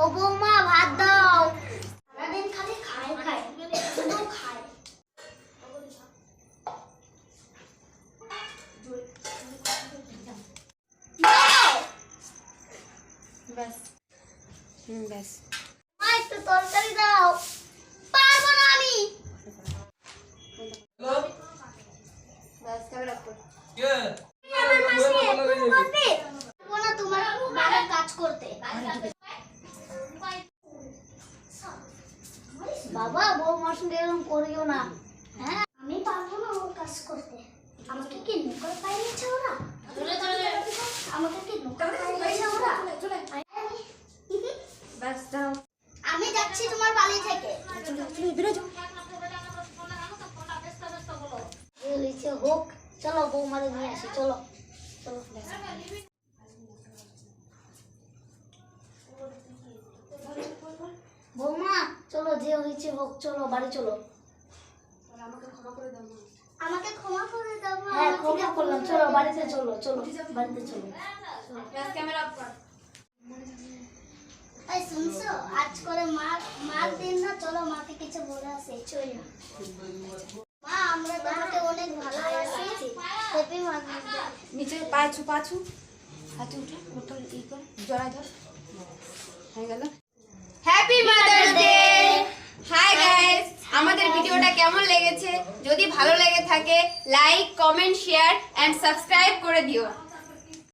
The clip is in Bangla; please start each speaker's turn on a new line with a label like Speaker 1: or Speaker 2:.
Speaker 1: ও বৌমা ভাত দাও। সারাদিন খালি খায় খায়, শুধু খায়।
Speaker 2: ব্যাস ব্যাস।
Speaker 1: মা একটু তরকারি দাও। পারবো না আমি।
Speaker 2: ব্যাস খাবে রাখো।
Speaker 1: আমার মাসি একটু করবে। পারবো না তোমার বাবার কাজ করতে। বাবা বৌমার সঙ্গে এরকম করিও না। হ্যাঁ আমি পারবো না ওর কাজ করতে। আমাকে কি নকল পাইয়েছে ওরা? আমাকে কি নকল পাইয়েছে ওরা?
Speaker 2: ব্যাস দাও।
Speaker 1: আমি যাচ্ছি তোমার বাড়ি থেকে।
Speaker 2: বেরো যাও।
Speaker 1: হয়েছে হোক, চলো বৌমারে নিয়ে আসি। চলো চলো। বৌমা চলো, যে হয়েছে হোক, চলো বাড়ি চলো।
Speaker 2: আমাকে ক্ষমা করে দাও মা।
Speaker 1: আমাকে ক্ষমা করে দাও। হ্যাঁ ক্ষমা করলাম, চলো বাড়িতে চলো। চলো বাড়িতে চলো।
Speaker 2: ব্যাস ক্যামেরা অফ কর।
Speaker 1: এই শুনছো, আজ করে মার দিন না, চলো মাকে কিছু বলে আসি। চলো মা, আমরা তোমাকে অনেক ভালোবাসি। Happy mother's day.
Speaker 2: নিচে পাছু পাছু হাতে উঠে মোটর ই করে জড়াই ধর। হয়ে গেল। Happy mother's day. Hi guys, আমাদের ভিডিওটা কেমন লেগেছে? যদি ভালো লেগে থাকে like, comment, share and subscribe করে দিও।